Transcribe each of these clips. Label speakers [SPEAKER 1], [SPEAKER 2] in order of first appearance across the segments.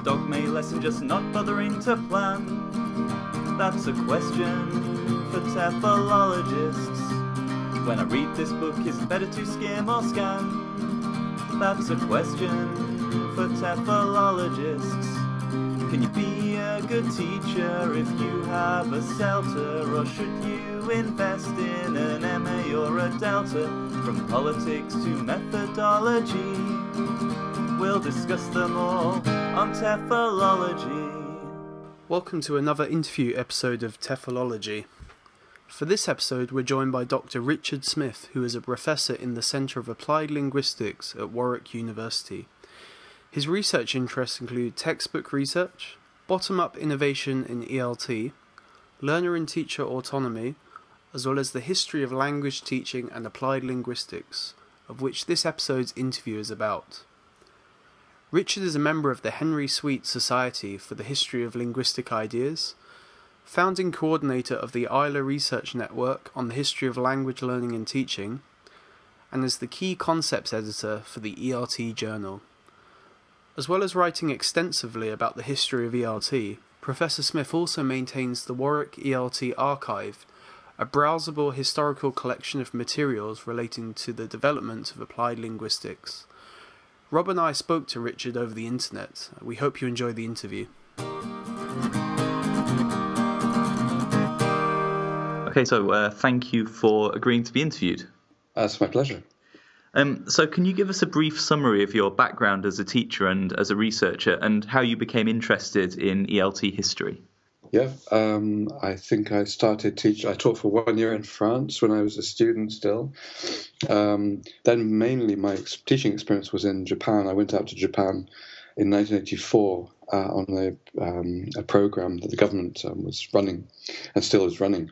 [SPEAKER 1] dogma lesson just not bothering to plan? That's a question for TEFLologists. When I read this book, is it better to skim or scan? That's a question for TEFLologists. Can you be a good teacher if you have a CELTA? Or should you invest in an MA or a Delta? From politics to methodology, we'll discuss them all on TEFLology.
[SPEAKER 2] Welcome to another interview episode of TEFLology. For this episode, we're joined by Dr. Richard Smith, who is a professor in the Centre of Applied Linguistics at Warwick University. His research interests include textbook research, bottom-up innovation in ELT, learner and teacher autonomy, as well as the history of language teaching and applied linguistics, of which this episode's interview is about. Richard is a member of the Henry Sweet Society for the History of Linguistic Ideas, founding coordinator of the Isla Research Network on the history of language learning and teaching, and is the key concepts editor for the ELT journal. As well as writing extensively about the history of ELT, Professor Smith also maintains the Warwick ELT Archive, a browsable historical collection of materials relating to the development of applied linguistics. Rob and I spoke to Richard over the internet. We hope you enjoy the interview.
[SPEAKER 1] Okay, so thank you for agreeing to be interviewed.
[SPEAKER 3] It's my pleasure.
[SPEAKER 1] So can you give us a brief summary of your background as a teacher and as a researcher and how you became interested in ELT history?
[SPEAKER 3] Yeah, I think I started teaching. I taught for 1 year in France when I was a student still. Then mainly my teaching experience was in Japan. I went out to Japan in 1984 on a program that the government was running and still is running.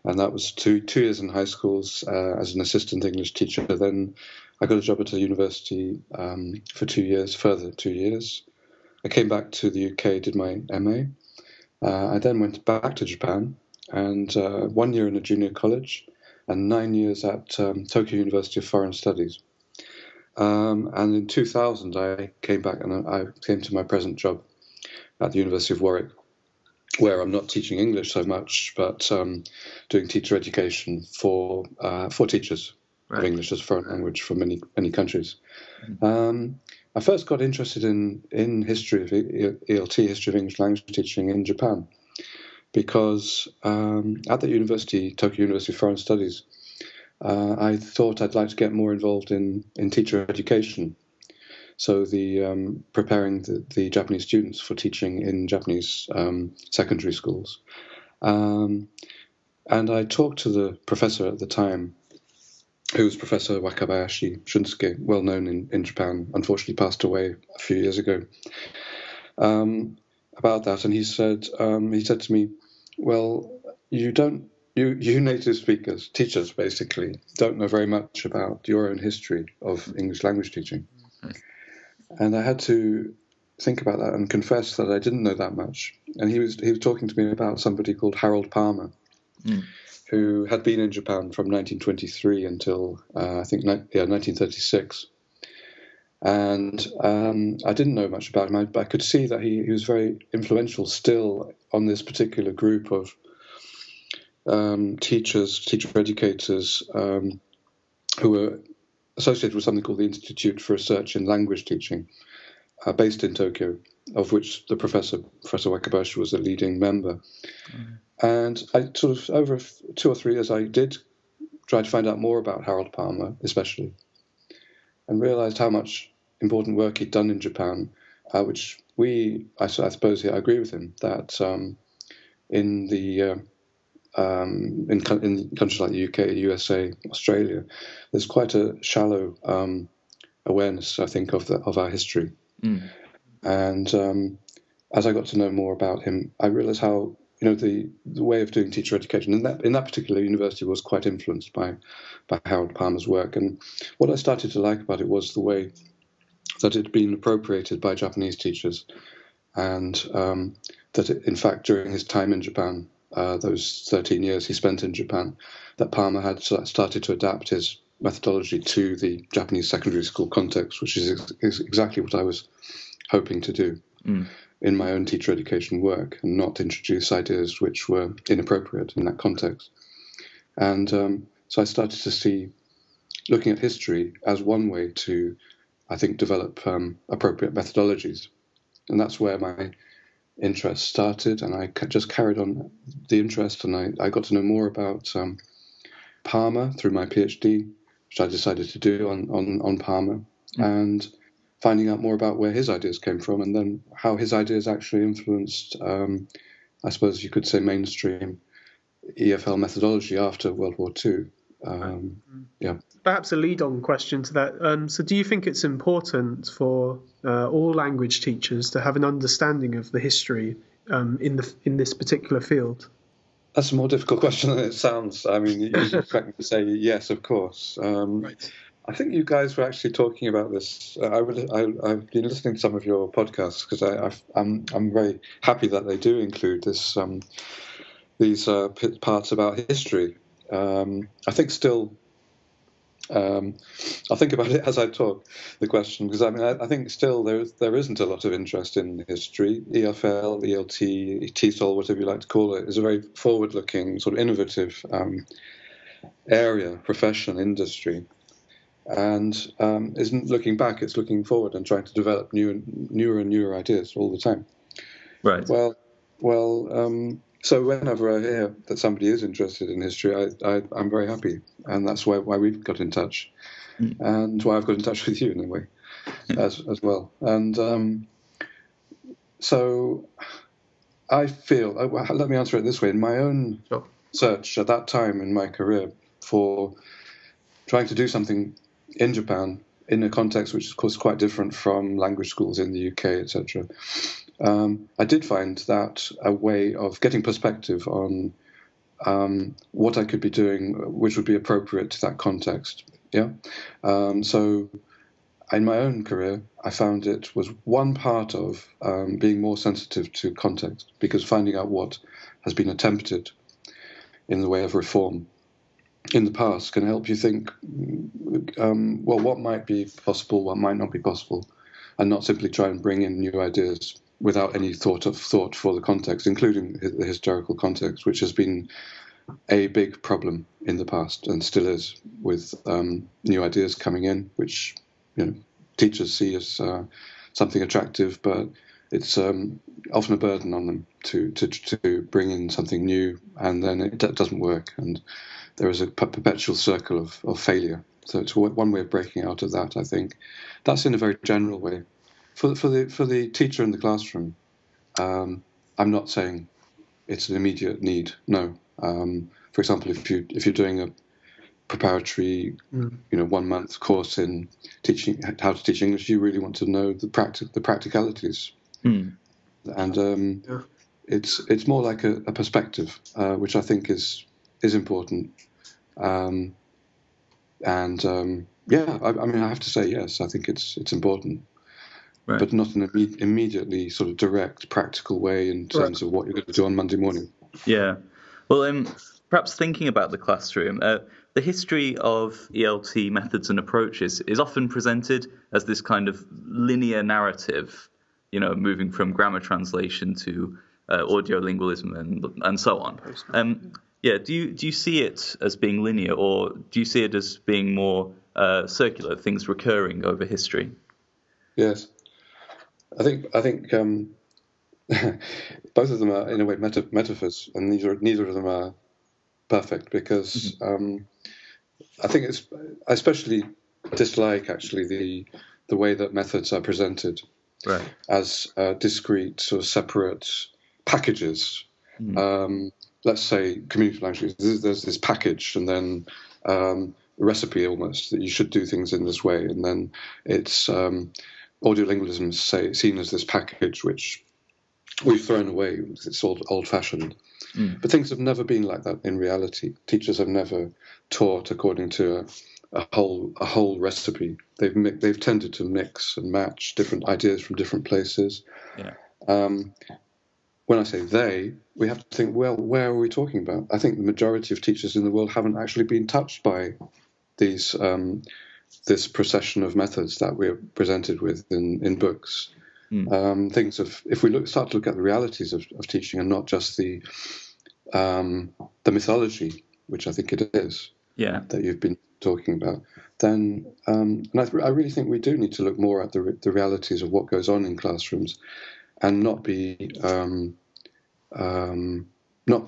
[SPEAKER 3] And that was two years in high schools as an assistant English teacher. Then I got a job at a university for 2 years, further 2 years. I came back to the UK, did my MA. I then went back to Japan and 1 year in a junior college and 9 years at Tokyo University of Foreign Studies. And in 2000, I came back and I came to my present job at the University of Warwick, where I'm not teaching English so much, but doing teacher education for teachers of English as a foreign language from many countries. Mm-hmm. I first got interested in history of ELT, history of English language teaching in Japan, because at the university, Tokyo University of Foreign Studies, I thought I'd like to get more involved in teacher education. So the preparing the Japanese students for teaching in Japanese secondary schools. And I talked to the professor at the time, who was Professor Wakabayashi Shunsuke, well known in Japan, unfortunately passed away a few years ago, about that. And he said to me, well, you native speakers, teachers basically, don't know very much about your own history of English language teaching. And I had to think about that and confess that I didn't know that much. And he was talking to me about somebody called Harold Palmer, who had been in Japan from 1923 until I think 1936. And I didn't know much about him. I could see that he was very influential still on this particular group of teacher educators who were associated with something called the Institute for Research in Language Teaching, based in Tokyo, of which the Professor Wakabayashi was a leading member. Mm-hmm. And I sort of, over 2 or 3 years, I did try to find out more about Harold Palmer, especially, and realized how much important work he'd done in Japan, which I suppose I agree with him, that in countries like the UK, USA, Australia, there's quite a shallow awareness, I think, of our history. Mm. And as I got to know more about him, I realized how the way of doing teacher education in that particular university was quite influenced by Harold Palmer's work. And what I started to like about it was the way that it had been appropriated by Japanese teachers, and that in fact during his time in Japan, those 13 years he spent in Japan, that Palmer had started to adapt his methodology to the Japanese secondary school context, which is exactly what I was hoping to do. Mm. in my own teacher education work and not introduce ideas which were inappropriate in that context. And so I started to see looking at history as one way to, I think, develop appropriate methodologies. And that's where my interest started, and I just carried on the interest, and I got to know more about Palmer through my PhD, which I decided to do on Palmer, and finding out more about where his ideas came from, and then how his ideas actually influenced, I suppose you could say, mainstream EFL methodology after World War II. Yeah.
[SPEAKER 2] Perhaps a lead-on question to that. So do you think it's important for all language teachers to have an understanding of the history in this particular field?
[SPEAKER 3] That's a more difficult question than it sounds. I mean, you expect me to say yes, of course.
[SPEAKER 2] Right.
[SPEAKER 3] I think you guys were actually talking about this. I've been listening to some of your podcasts because I'm very happy that they do include these parts about history. I think still. I'll think about it as I talk, the question, because I think still there isn't a lot of interest in history. EFL, ELT, TESOL, whatever you like to call it, is a very forward-looking, sort of innovative area, profession, industry, and isn't looking back. It's looking forward and trying to develop newer and newer ideas all the time.
[SPEAKER 1] Right.
[SPEAKER 3] Well. So whenever I hear that somebody is interested in history, I'm very happy, and that's why we've got in touch, and why I've got in touch with you in a way, as well. And so I feel. Let me answer it this way: in my own search at that time in my career for trying to do something in Japan in a context which is, of course, quite different from language schools in the UK, etc. I did find that a way of getting perspective on what I could be doing, which would be appropriate to that context. Yeah. So in my own career, I found it was one part of being more sensitive to context, because finding out what has been attempted in the way of reform in the past can help you think, well, what might be possible, what might not be possible, and not simply try and bring in new ideas without any thought for the context, including the historical context, which has been a big problem in the past and still is, with new ideas coming in, which teachers see as something attractive, but it's often a burden on them to bring in something new, and then it doesn't work, and there is a perpetual circle of failure. So it's one way of breaking out of that, I think. That's in a very general way. For the teacher in the classroom, I'm not saying it's an immediate need. No. For example, if you're doing a preparatory, 1 month course in teaching how to teach English, you really want to know the practicalities, and it's more like a perspective, which I think is important. I have to say yes. I think it's important. Right. But not in an immediately sort of direct, practical way in terms of what you're going to do on Monday morning.
[SPEAKER 1] Yeah. Well, perhaps thinking about the classroom, the history of ELT methods and approaches is often presented as this kind of linear narrative, moving from grammar translation to audiolingualism and so on. Do you see it as being linear, or do you see it as being more circular, things recurring over history?
[SPEAKER 3] Yes. I think both of them are in a way metaphors, and neither of them are perfect, because I think I especially dislike actually the way that methods are presented as discrete, sort of separate packages. Let's say community languages. There's this package, and then a recipe almost that you should do things in this way, and then it's audiolingualism seen as this package which we've thrown away. It's old-fashioned. But things have never been like that in reality. Teachers have never taught according to a whole recipe. They've tended to mix and match different ideas from different places.
[SPEAKER 1] Yeah.
[SPEAKER 3] When I say they, we have to think, well, where are we talking about? I think the majority of teachers in the world haven't actually been touched by this procession of methods that we're presented with in books. Things of, if we start to look at the realities of teaching and not just the mythology, which I think it is, that you've been talking about, then and I really think we do need to look more at the realities of what goes on in classrooms, and not be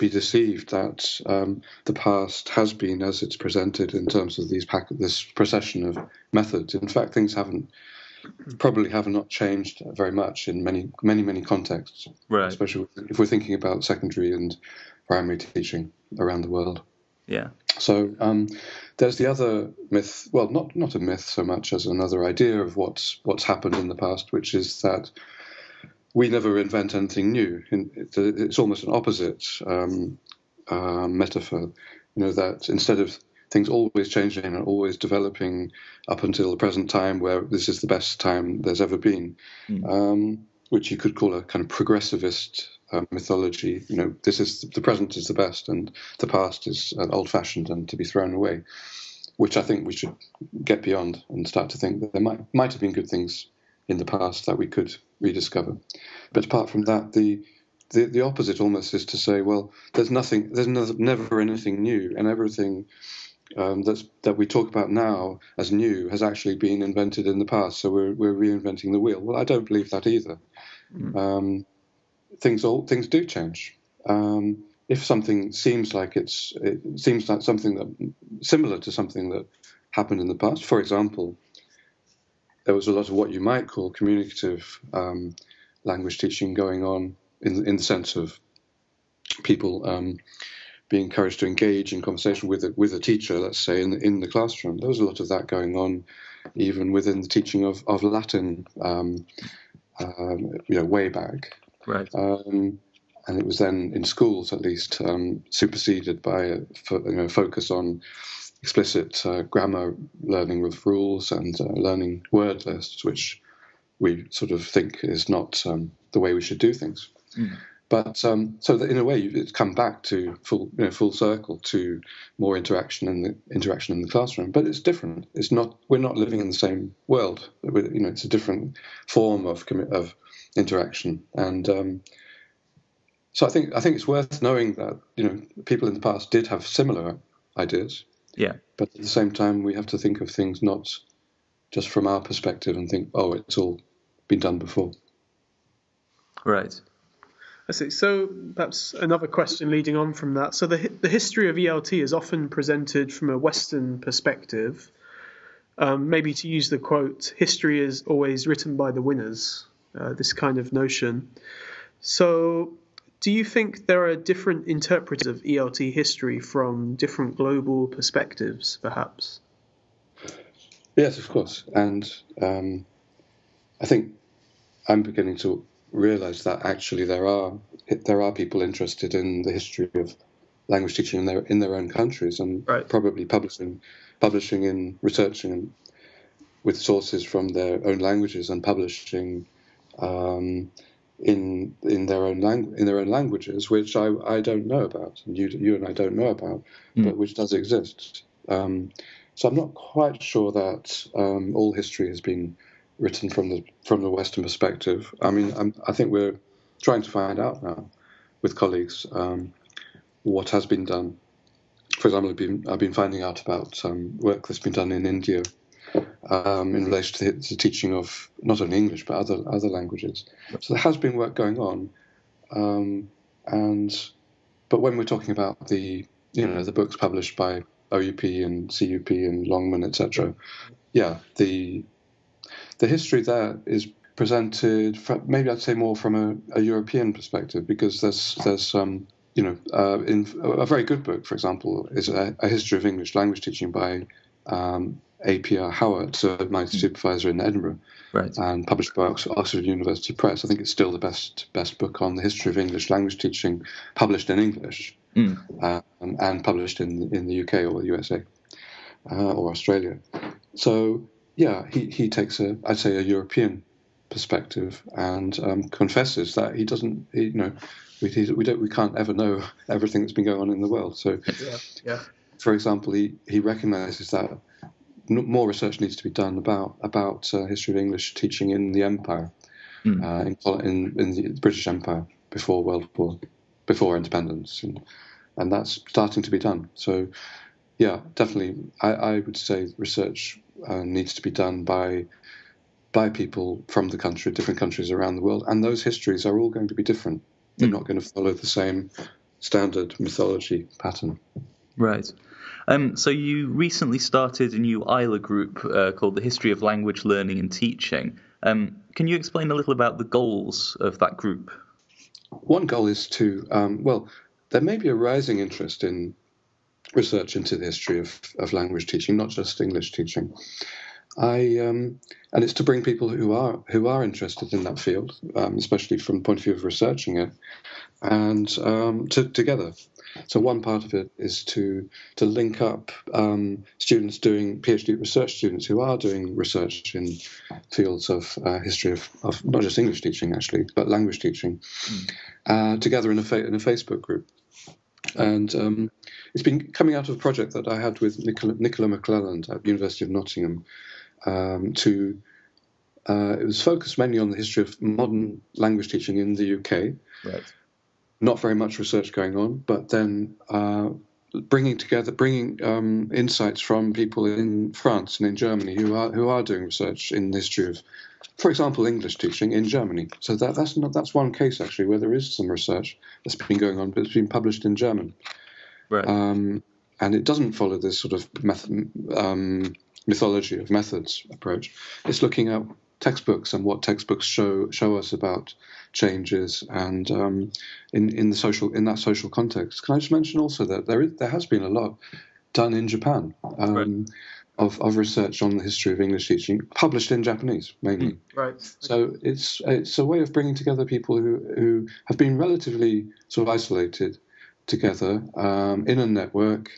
[SPEAKER 3] deceived that the past has been as it's presented in terms of this procession of methods. In fact, things probably have not changed very much in many contexts,
[SPEAKER 1] right?
[SPEAKER 3] Especially if we're thinking about secondary and primary teaching around the world.
[SPEAKER 1] Yeah.
[SPEAKER 3] So there's the other myth, well, not a myth so much as another idea of what's happened in the past, which is that we never invent anything new. It's almost an opposite metaphor, that instead of things always changing and always developing up until the present time, where this is the best time there's ever been, which you could call a kind of progressivist mythology. The present is the best, and the past is old-fashioned and to be thrown away. Which I think we should get beyond and start to think that there might have been good things in the past that we could rediscover. But apart from that, the opposite almost is to say, well, there's never anything new, and everything that we talk about now as new has actually been invented in the past. So we're reinventing the wheel. Well, I don't believe that either. Things do change. If something seems like something that similar to something that happened in the past, for example, there was a lot of what you might call communicative language teaching going on in the sense of people being encouraged to engage in conversation with a teacher, let's say in the classroom. There was a lot of that going on, even within the teaching of Latin, way back.
[SPEAKER 1] Right.
[SPEAKER 3] And it was then in schools, at least, superseded by a focus on explicit grammar learning with rules and learning word lists, which we sort of think is not the way we should do things. But so that in a way, it's come back to full circle to more interaction in the classroom. But it's different. It's not. We're not living in the same world. It's a different form of interaction. And so I think it's worth knowing that people in the past did have similar ideas.
[SPEAKER 1] Yeah.
[SPEAKER 3] But at the same time, we have to think of things not just from our perspective and think, oh, it's all been done before.
[SPEAKER 1] Right.
[SPEAKER 2] I see. So perhaps another question leading on from that. So the history of ELT is often presented from a Western perspective. Maybe to use the quote, history is always written by the winners, this kind of notion. So do you think there are different interpreters of ELT history from different global perspectives, perhaps?
[SPEAKER 3] Yes, of course. And I think I'm beginning to realize that actually there are people interested in the history of language teaching in their own countries, and probably publishing in researching with sources from their own languages and publishing in their own languages, which I don't know about, and you and I don't know about, but which does exist. So I'm not quite sure that all history has been written from the Western perspective. I mean, I think we're trying to find out now with colleagues what has been done. For example, I've been finding out about work that's been done in India in relation to the teaching of not only English but other languages. So there has been work going on, but when we're talking about the books published by OUP and CUP and Longman, etc., the history there is presented maybe I'd say more from a European perspective, because there's in a very good book, for example, is a history of English language teaching by A.P.R. Howard, my supervisor in Edinburgh, and published by Oxford University Press. I think it's still the best book on the history of English language teaching, published in English, and published in the UK or the USA or Australia. So yeah, he takes I'd say a European perspective and confesses that he doesn't, we can't ever know everything that's been going on in the world. So, for example, he recognises that more research needs to be done about history of English teaching in the Empire, in the British Empire before independence, and that's starting to be done. So, yeah, definitely, I would say research needs to be done by people from the country, different countries around the world, and those histories are all going to be different. They're not going to follow the same standard mythology pattern.
[SPEAKER 1] Right. So you recently started a new ILA group called the History of Language Learning and Teaching. Can you explain a little about the goals of that group?
[SPEAKER 3] One goal is to, there may be a rising interest in research into the history of language teaching, not just English teaching. And it's to bring people who are interested in that field, especially from the point of view of researching it, and together. So one part of it is to link up students doing PhD research, students who are doing research in fields of history of not just English teaching actually, but language teaching, together in a Facebook group. And it's been coming out of a project that I had with Nicola McClelland at the University of Nottingham. It was focused mainly on the history of modern language teaching in the UK.
[SPEAKER 1] Right.
[SPEAKER 3] Not very much research going on, but then bringing insights from people in France and in Germany who are doing research in the history of, for example, English teaching in Germany. So that's one case actually where there is some research that's been going on, but it's been published in German.
[SPEAKER 1] Right.
[SPEAKER 3] And it doesn't follow this sort of mythology of methods approach. It's looking at textbooks and what textbooks show us about changes and in that social context. Can I just mention also that there has been a lot done in Japan of research on the history of English teaching, published in Japanese mainly.
[SPEAKER 2] Right.
[SPEAKER 3] So it's a way of bringing together people who have been relatively sort of isolated together in a network.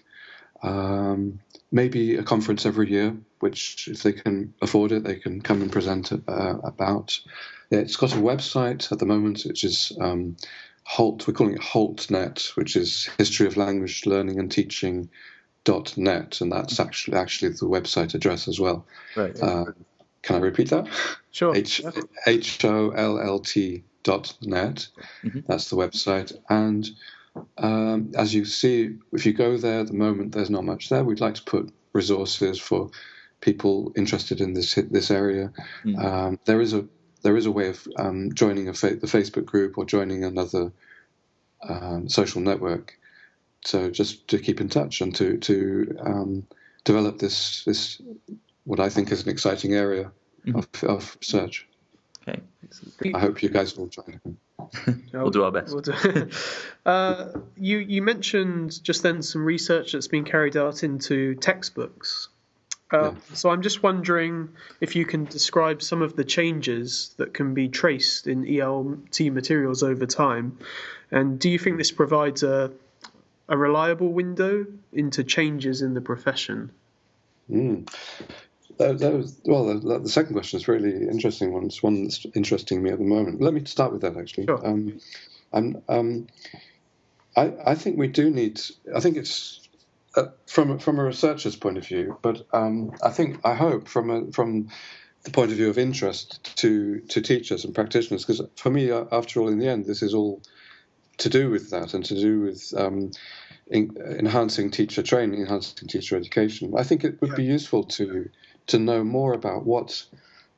[SPEAKER 3] Maybe a conference every year, which if they can afford it, they can come and present about. Yeah, it's got a website at the moment, which is Holt. We're calling it HoltNet, which is History of Language Learning and Teaching.net, and that's actually the website address as well.
[SPEAKER 1] Right.
[SPEAKER 3] Can I repeat that?
[SPEAKER 2] Sure.
[SPEAKER 3] HOLLT.net.
[SPEAKER 1] Mm-hmm.
[SPEAKER 3] That's the website, and as you see, if you go there at the moment, there's not much there. We'd like to put resources for people interested in this area. Mm. There is a way of joining the Facebook group or joining another social network. So just to keep in touch and to develop this what I think is an exciting area of research.
[SPEAKER 1] Okay.
[SPEAKER 3] I hope you guys will join.
[SPEAKER 1] We'll do our best.
[SPEAKER 2] You mentioned just then some research that's been carried out into textbooks. So I'm just wondering if you can describe some of the changes that can be traced in ELT materials over time, and do you think this provides a reliable window into changes in the profession?
[SPEAKER 3] The second question is really interesting one. It's one that's interesting me at the moment. Let me start with that, actually.
[SPEAKER 2] Sure.
[SPEAKER 3] I think we do need. I think it's from a researcher's point of view, but I hope from the point of view of interest to teachers and practitioners, because for me, after all, in the end, this is all to do with that and to do with enhancing teacher training, enhancing teacher education. I think it would be useful to know more about what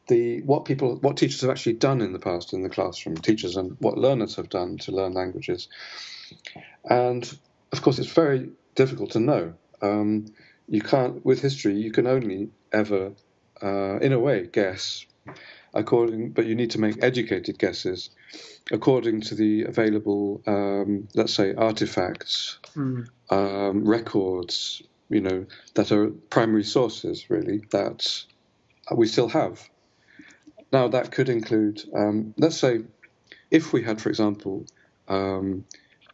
[SPEAKER 3] teachers have actually done in the past in the classroom, teachers, and what learners have done to learn languages. And of course, it's very difficult to know. You can't, with history, you can only ever, in a way, guess but you need to make educated guesses according to the available, let's say, artifacts, records, that are primary sources, really, that we still have. Now, that could include, let's say, if we had, for example,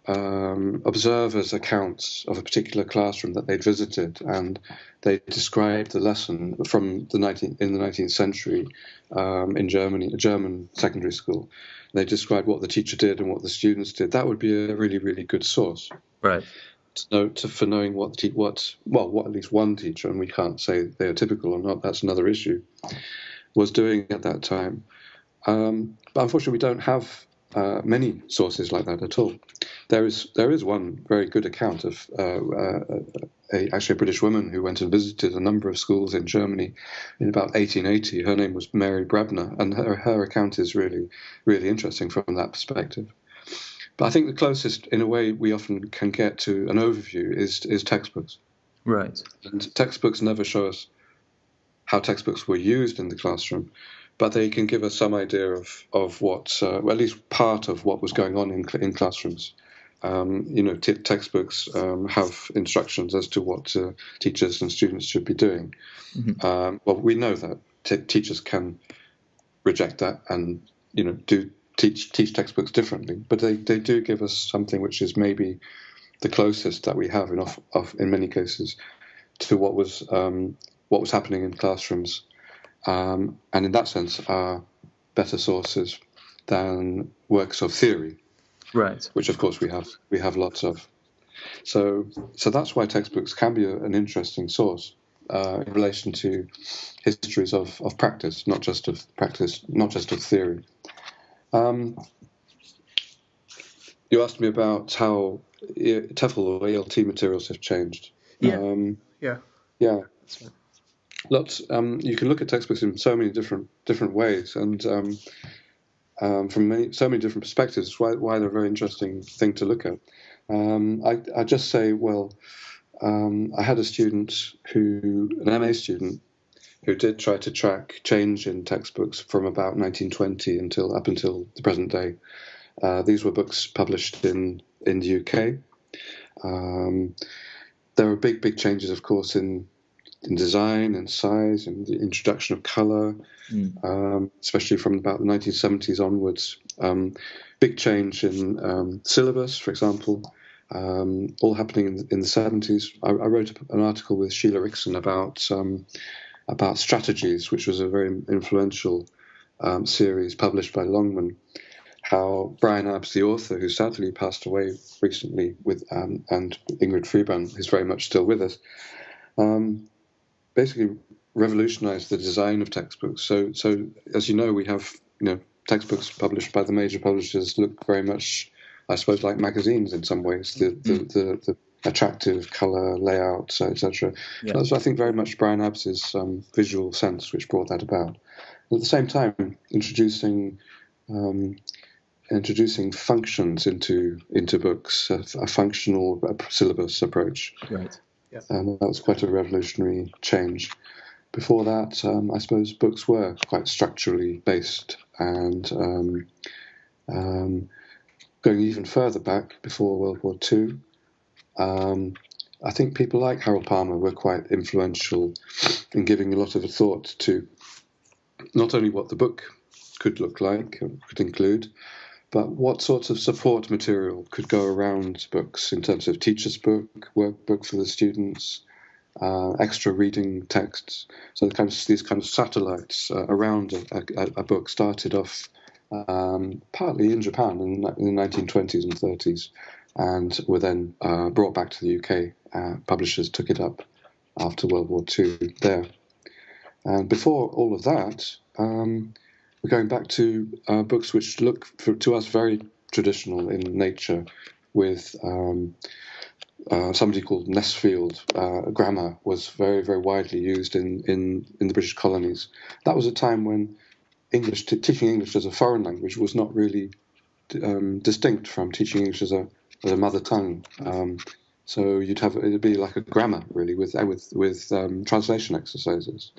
[SPEAKER 3] observers' accounts of a particular classroom that they'd visited, and they described the lesson from in the 19th century in Germany, a German secondary school. They described what the teacher did and what the students did. That would be a really, really good source.
[SPEAKER 1] Right.
[SPEAKER 3] For knowing what at least one teacher, and we can't say they are typical or not, that's another issue, was doing at that time. But unfortunately, we don't have many sources like that at all. There is one very good account of actually a British woman who went and visited a number of schools in Germany in about 1880. Her name was Mary Brabner, and her account is really, really interesting from that perspective. But I think the closest, in a way, we often can get to an overview is textbooks.
[SPEAKER 1] Right.
[SPEAKER 3] And textbooks never show us how textbooks were used in the classroom, but they can give us some idea of what, well, at least part of what was going on in classrooms. Textbooks have instructions as to what teachers and students should be doing.
[SPEAKER 1] Mm-hmm.
[SPEAKER 3] Well, we know that teachers can reject that and teach textbooks differently, but they do give us something which is maybe the closest that we have in many cases to what was happening in classrooms, and in that sense are better sources than works of theory.
[SPEAKER 1] Right.
[SPEAKER 3] Which of course we have lots of. So that's why textbooks can be an interesting source in relation to histories of practice, not just of theory. You asked me about how TEFL or ELT materials have changed.
[SPEAKER 2] Yeah.
[SPEAKER 3] Lots. You can look at textbooks in so many different ways, and from so many different perspectives. Why they're a very interesting thing to look at. I just say, well, I had a student an MA student, who did try to track change in textbooks from about 1920 up until the present day. These were books published in the UK. There were big changes, of course, in design and size and the introduction of colour, especially from about the 1970s onwards. Big change in syllabus, for example, all happening in the 70s. I wrote an article with Sheila Rickson about Strategies, which was a very influential series published by Longman. How Brian Abbs, the author, who sadly passed away recently, and Ingrid Freebrand, who's very much still with us, basically revolutionized the design of textbooks. So as you know, we have textbooks published by the major publishers look very much, I suppose, like magazines in some ways. The attractive colour, layout, etc.
[SPEAKER 1] Yeah.
[SPEAKER 3] That's, I think, very much Brian Abbs's visual sense which brought that about. At the same time, introducing functions into books, a functional syllabus approach.
[SPEAKER 1] Right.
[SPEAKER 2] Yeah.
[SPEAKER 3] That was quite a revolutionary change. Before that, I suppose books were quite structurally based, and going even further back, before World War II, I think people like Harold Palmer were quite influential in giving a lot of thought to not only what the book could look like, could include, but what sorts of support material could go around books in terms of teacher's book, workbook for the students, extra reading texts. So these kind of satellites around a book started off partly in Japan in the 1920s and 30s, and were then brought back to the UK. Publishers took it up after World War II there. And before all of that, we're going back to books which look to us very traditional in nature, with somebody called Nesfield. Grammar was very, very widely used in the British colonies. That was a time when teaching English as a foreign language was not really distinct from teaching English as a mother tongue. So it'd be like a grammar really with translation exercises,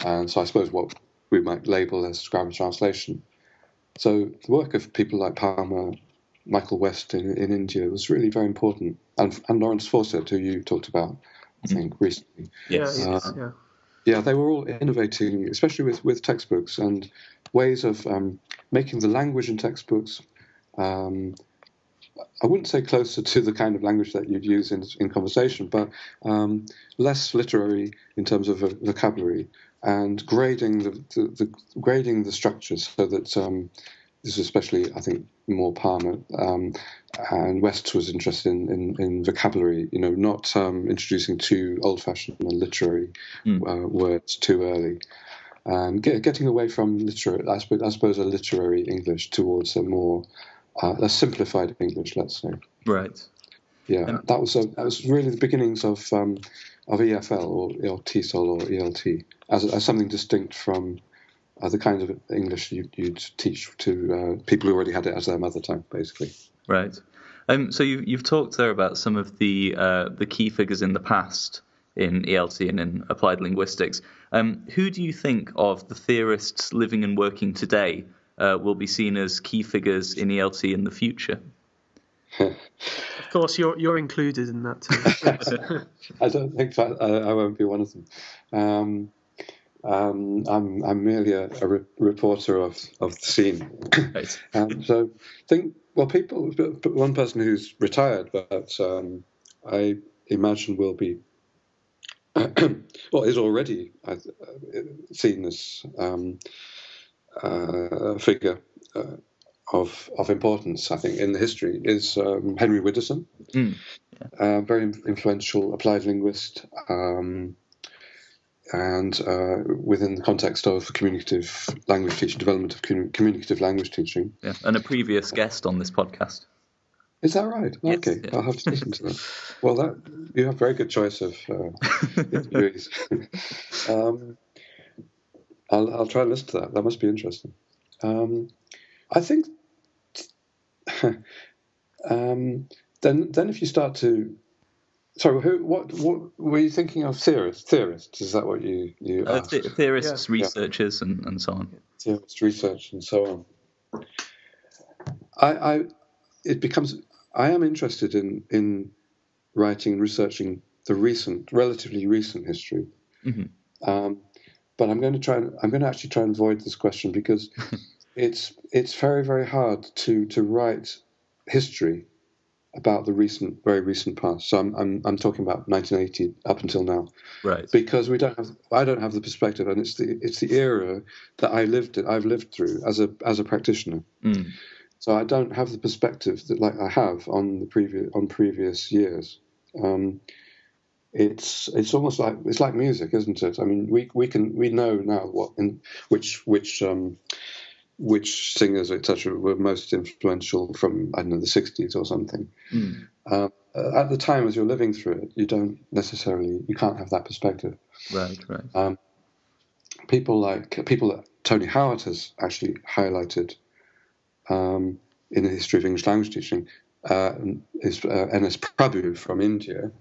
[SPEAKER 3] and so I suppose what we might label as grammar translation. So the work of people like Palmer, Michael West in India was really very important, and Lawrence Fawcett, who you talked about, I think, recently.
[SPEAKER 1] Yes.
[SPEAKER 3] Yeah, they were all innovating, especially with textbooks and ways of making the language in textbooks. I wouldn't say closer to the kind of language that you'd use in conversation, but less literary in terms of vocabulary, and grading the structures so that this is especially, I think, more Palmer, and West was interested in vocabulary. Not introducing too old-fashioned and literary words too early. and getting away from I suppose a literary English towards a more a simplified English, let's say.
[SPEAKER 1] Right.
[SPEAKER 3] Yeah, that was really the beginnings of EFL or TESOL or ELT as something distinct from the kind of English you'd teach to people who already had it as their mother tongue, basically.
[SPEAKER 1] Right. So you've talked there about some of the key figures in the past in ELT and in applied linguistics. Who do you think of the theorists living and working today will be seen as key figures in ELT in the future?
[SPEAKER 2] Of course, you're included in that too.
[SPEAKER 3] I don't think I won't be one of them. I'm merely a reporter of the scene.
[SPEAKER 1] Right.
[SPEAKER 3] So one person who's retired, but I imagine will be, is already seen as a figure of importance, I think, in the history, is Henry Widdowson, very influential applied linguist, and within the context of communicative language teaching, development of communicative language teaching.
[SPEAKER 1] Yeah, and a previous guest on this podcast.
[SPEAKER 3] Is that right?
[SPEAKER 1] Yes,
[SPEAKER 3] okay,
[SPEAKER 1] yeah.
[SPEAKER 3] I'll have to listen to that. Well, you have a very good choice of interviewees. I'll try and listen to that. That must be interesting. I think then if you start to, sorry, what were you thinking of? Theorists? Is that what you asked?
[SPEAKER 1] Theorists,
[SPEAKER 2] Yeah.
[SPEAKER 1] researchers, and so on.
[SPEAKER 3] Theorists, research, and so on. I am interested in writing and researching the relatively recent history.
[SPEAKER 1] Mm-hmm.
[SPEAKER 3] But I'm going to actually try and avoid this question because it's very, very hard to write history about the very recent past. So I'm talking about 1980 up until now,
[SPEAKER 1] Right?
[SPEAKER 3] Because I don't have the perspective, and it's the era that I've lived through as a practitioner.
[SPEAKER 1] Mm.
[SPEAKER 3] So I don't have the perspective that like I have on previous years. It's almost like it's like music, isn't it? I mean, we know now which singers, etc., were most influential from, I don't know, the 60s or something.
[SPEAKER 1] Mm.
[SPEAKER 3] At the time, as you're living through it, you can't have that perspective.
[SPEAKER 1] Right.
[SPEAKER 3] People that Tony Howard has actually highlighted in the history of English language teaching is N.S. Prabhu from India,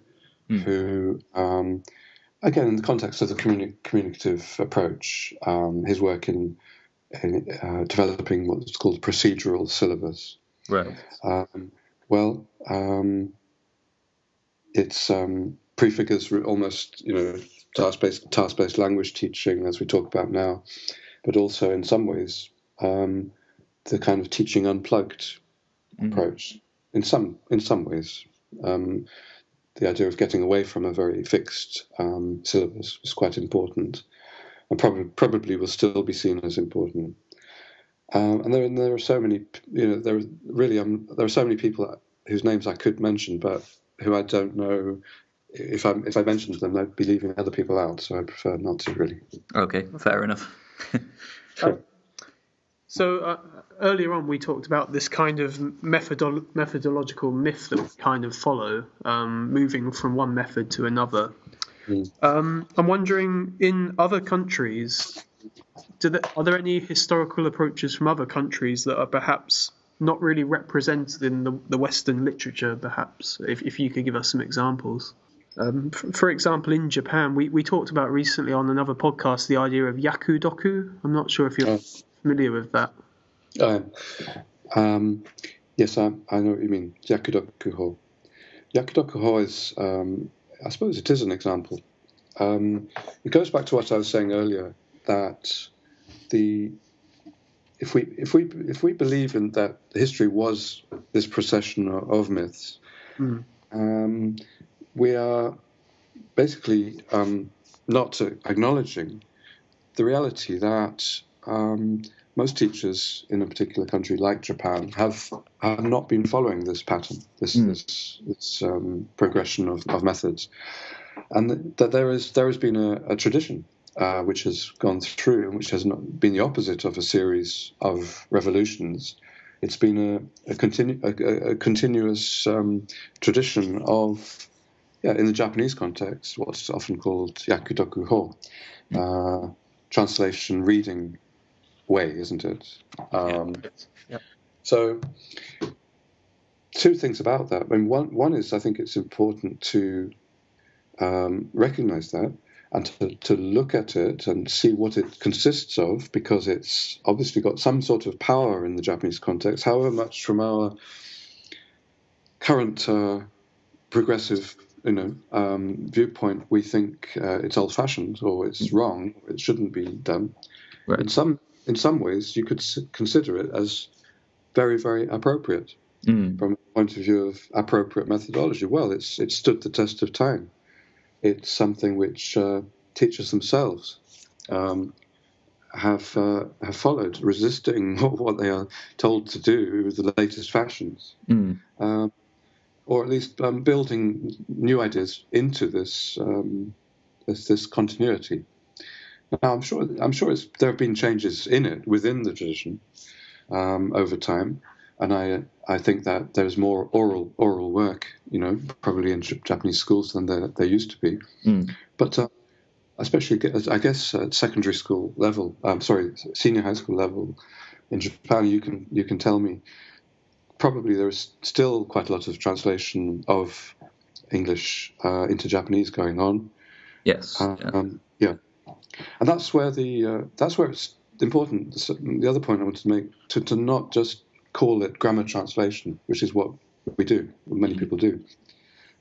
[SPEAKER 3] who, again, in the context of the communicative approach, his work in developing what's called procedural syllabus.
[SPEAKER 1] Right.
[SPEAKER 3] It's prefigures almost, task-based language teaching as we talk about now, but also in some ways the kind of teaching unplugged approach. In some ways, the idea of getting away from a very fixed syllabus is quite important, and probably will still be seen as important. And there are so many, there are so many people whose names I could mention, but who I don't know. If I mentioned them, I'd be leaving other people out, so I prefer not to really.
[SPEAKER 1] Okay, fair enough.
[SPEAKER 2] So earlier on, we talked about this kind of methodological myth that we kind of follow, moving from one method to another. I'm wondering, in other countries, are there any historical approaches from other countries that are perhaps not really represented in the Western literature, perhaps, if you could give us some examples? For example, in Japan, we talked about recently on another podcast the idea of yakudoku. I'm not sure if you're familiar with that.
[SPEAKER 3] Yes, I know what you mean. Yakudoku-ho. Yakudoku-ho is, I suppose it is an example. It goes back to what I was saying earlier, that if we believe in that history was this procession of myths, we are basically not acknowledging the reality that most teachers in a particular country, like Japan, have not been following this pattern, this progression of methods, and that there has been a tradition which has gone through and which has not been the opposite of a series of revolutions. It's been a continuous tradition of, in the Japanese context, what's often called yakudoku ho, translation reading way, isn't it? So, two things about that. I mean, one is I think it's important to recognize that and to look at it and see what it consists of, because it's obviously got some sort of power in the Japanese context, however much from our current progressive viewpoint we think it's old-fashioned or it's wrong, it shouldn't be done.
[SPEAKER 4] Right.
[SPEAKER 3] In some ways you could consider it as very, very appropriate from the point of view of appropriate methodology. Well, it's stood the test of time. It's something which teachers themselves have followed, resisting what they are told to do with the latest fashions, or at least building new ideas into this continuity. Now, I'm sure there have been changes in it within the tradition over time, and I think that there's more oral work, probably in Japanese schools than there used to be. But especially, I guess, at secondary school level, senior high school level in Japan, you can tell me probably there is still quite a lot of translation of English into Japanese going on.
[SPEAKER 4] Yes.
[SPEAKER 3] Yeah. And that's where it's important. The other point I wanted to make, to not just call it grammar translation, which is what we do, what many people do,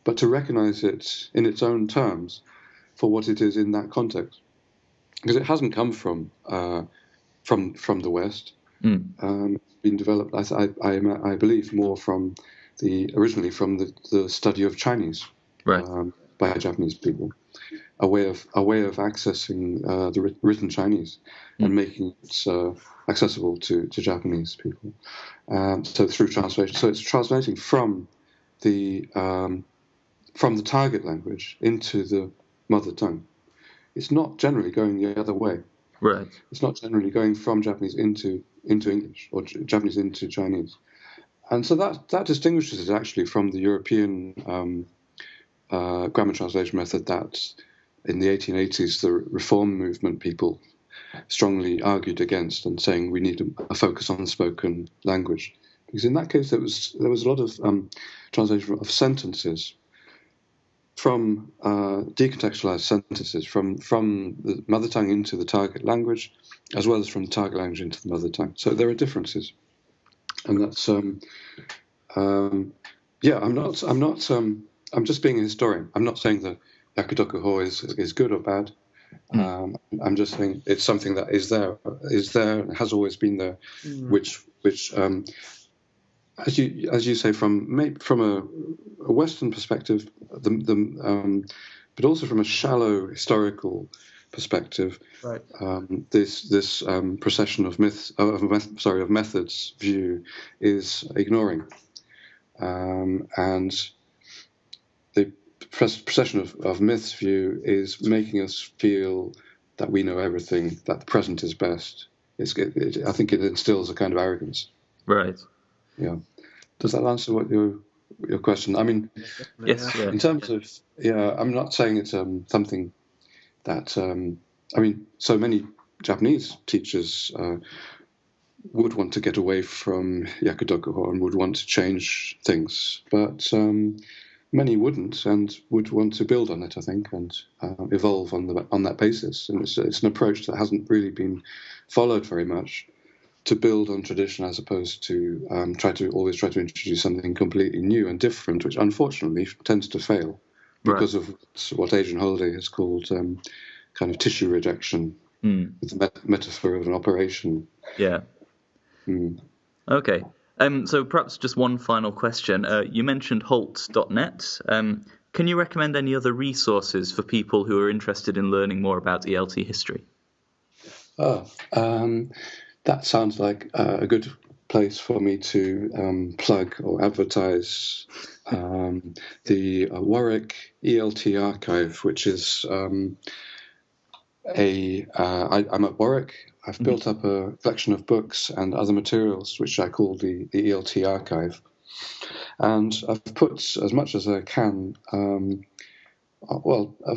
[SPEAKER 3] but to recognize it in its own terms for what it is in that context, because it hasn't come from the West. It's been developed, I believe, more originally from the study of Chinese,
[SPEAKER 4] right,
[SPEAKER 3] by Japanese people. A way of accessing the written Chinese and making it accessible to Japanese people. So through translation, so it's translating from the target language into the mother tongue. It's not generally going the other way.
[SPEAKER 4] Right.
[SPEAKER 3] It's not generally going from Japanese into English or Japanese into Chinese, and so that distinguishes it actually from the European grammar translation method that in the 1880s the Reform movement people strongly argued against, and saying we need a focus on the spoken language, because in that case there was a lot of translation of sentences from decontextualized sentences from the mother tongue into the target language, as well as from the target language into the mother tongue. So there are differences, and that's I'm just being a historian. I'm not saying that yakudoku ho is good or bad. I'm just saying it's something that is there, has always been there, which as you say, from a Western perspective, but also from a shallow historical perspective,
[SPEAKER 2] right.
[SPEAKER 3] This procession of methods view is ignoring, and the procession of myths view is making us feel that we know everything, that the present is best. I think it instills a kind of arrogance.
[SPEAKER 4] Right.
[SPEAKER 3] Yeah. Does that answer what your question? I mean,
[SPEAKER 4] yes. Yeah.
[SPEAKER 3] In terms of I'm not saying it's something that so many Japanese teachers would want to get away from yakudoku ho and would want to change things, but many wouldn't and would want to build on it, I think, and evolve on that basis. And it's an approach that hasn't really been followed very much, to build on tradition as opposed to try to introduce something completely new and different, which unfortunately tends to fail because of what Adrian Holiday has called kind of tissue rejection, with the metaphor of an operation.
[SPEAKER 4] Yeah. Okay. So perhaps just one final question. You mentioned Holt.net. Can you recommend any other resources for people who are interested in learning more about ELT history?
[SPEAKER 3] That sounds like a good place for me to plug or advertise the Warwick ELT archive, which is I'm at Warwick. I've built up a collection of books and other materials, which I call the ELT archive. And I've put as much as I can, of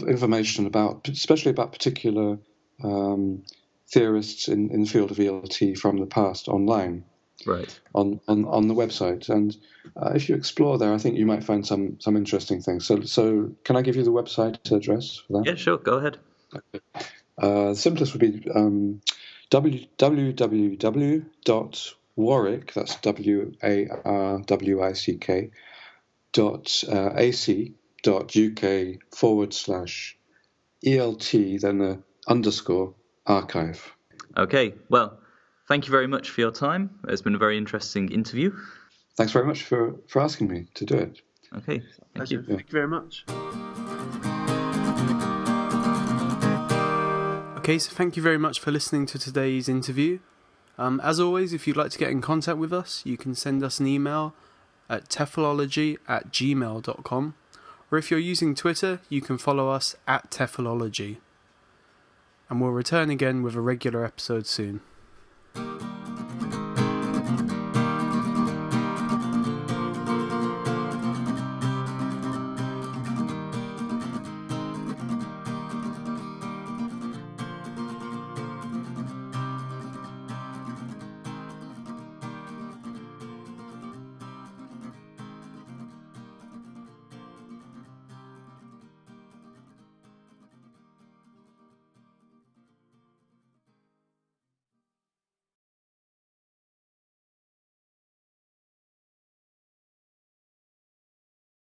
[SPEAKER 3] information especially about particular theorists in the field of ELT from the past online.
[SPEAKER 4] Right.
[SPEAKER 3] On the website, and if you explore there, I think you might find some interesting things. So can I give you the website address for that?
[SPEAKER 4] Yeah, sure. Go ahead.
[SPEAKER 3] The simplest would be www.warwick. That's WARWICK .ac.uk/ELT, then the underscore archive.
[SPEAKER 4] Okay. Well, thank you very much for your time. It's been a very interesting interview.
[SPEAKER 3] Thanks very much for asking me to do it.
[SPEAKER 4] Okay. Thank you.
[SPEAKER 2] Thank you very much. Okay, so thank you very much for listening to today's interview. As always, if you'd like to get in contact with us, you can send us an email at teflology@gmail.com, or if you're using Twitter, you can follow us at teflology. And we'll return again with a regular episode soon.